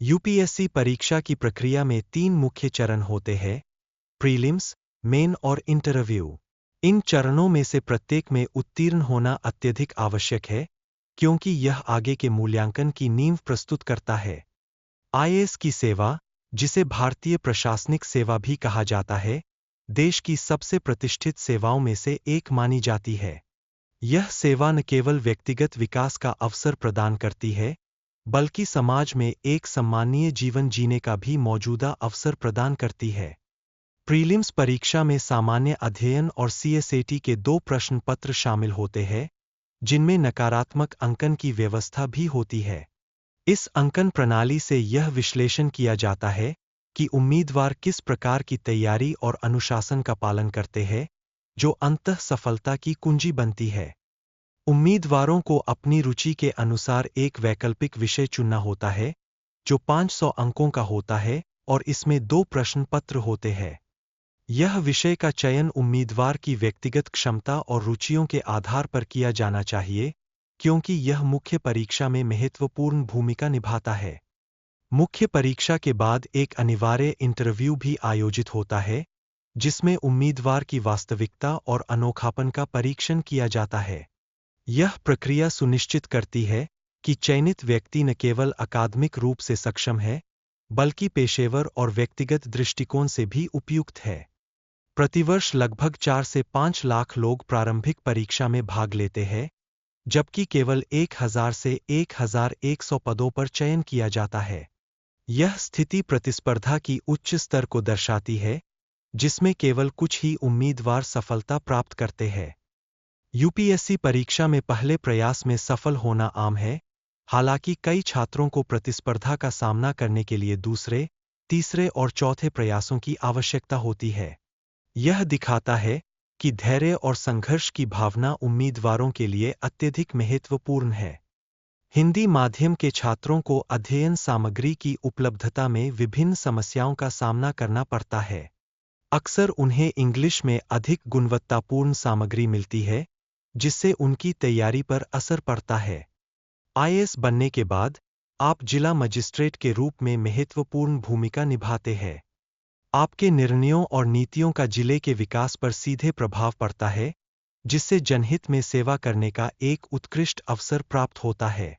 UPSC परीक्षा की प्रक्रिया में 3 मुख्य चरण होते हैं: प्रीलिम्स, मेन और इंटरव्यू। इन चरणों में से प्रत्येक में उत्तीर्ण होना अत्यधिक आवश्यक है, क्योंकि यह आगे के मूल्यांकन की नींव प्रस्तुत करता है। आईएएस की सेवा, जिसे भारतीय प्रशासनिक सेवा भी कहा जाता है, देश की सबसे प्रतिष्ठित सेवाओं में से एक मानी जाती है। यह सेवा न केवल व्यक्तिगत विकास का अवसर प्रदान करती है, बल्कि समाज में एक सम्मानीय जीवन जीने का भी मौजूदा अवसर प्रदान करती है। प्रीलिम्स परीक्षा में सामान्य अध्ययन और सीएसएटी के 2 प्रश्न पत्र शामिल होते हैं, जिनमें नकारात्मक अंकन की व्यवस्था भी होती है। इस अंकन प्रणाली से यह विश्लेषण किया जाता है कि उम्मीदवार किस प्रकार की तैयारी और अनुशासन का पालन करते हैं, जो अंततः सफलता की कुंजी बनती है। उम्मीदवारों को अपनी रुचि के अनुसार एक वैकल्पिक विषय चुनना होता है, जो 500 अंकों का होता है, और इसमें 2 प्रश्न पत्र होते हैं। यह विषय का चयन उम्मीदवार की व्यक्तिगत क्षमता और रुचियों के आधार पर किया जाना चाहिए, क्योंकि यह मुख्य परीक्षा में महत्वपूर्ण भूमिका निभाता है। मुख्य परीक्षा के बाद एक अनिवार्य इंटरव्यू भी आयोजित होता है, जिसमें उम्मीदवार की वास्तविकता और अनोखापन का परीक्षण किया जाता है। यह प्रक्रिया सुनिश्चित करती है कि चयनित व्यक्ति न केवल अकादमिक रूप से सक्षम है, बल्कि पेशेवर और व्यक्तिगत दृष्टिकोण से भी उपयुक्त है। प्रतिवर्ष लगभग 4 से 5 लाख लोग प्रारंभिक परीक्षा में भाग लेते हैं, जबकि केवल 1000 से 1100 पदों पर चयन किया जाता है। यह स्थिति प्रतिस्पर्धा की उच्च स्तर को दर्शाती है, जिसमें केवल कुछ ही उम्मीदवार सफलता प्राप्त करते हैं। यूपीएससी परीक्षा में पहले प्रयास में सफल होना आम है, हालांकि कई छात्रों को प्रतिस्पर्धा का सामना करने के लिए दूसरे, तीसरे और चौथे प्रयासों की आवश्यकता होती है। यह दिखाता है कि धैर्य और संघर्ष की भावना उम्मीदवारों के लिए अत्यधिक महत्वपूर्ण है। हिंदी माध्यम के छात्रों को अध्ययन सामग्री की उपलब्धता में विभिन्न समस्याओं का सामना करना पड़ता है। अक्सर उन्हें इंग्लिश में अधिक गुणवत्तापूर्ण सामग्री मिलती है, जिससे उनकी तैयारी पर असर पड़ता है। आईएएस बनने के बाद आप जिला मजिस्ट्रेट के रूप में महत्वपूर्ण भूमिका निभाते हैं। आपके निर्णयों और नीतियों का जिले के विकास पर सीधे प्रभाव पड़ता है, जिससे जनहित में सेवा करने का एक उत्कृष्ट अवसर प्राप्त होता है।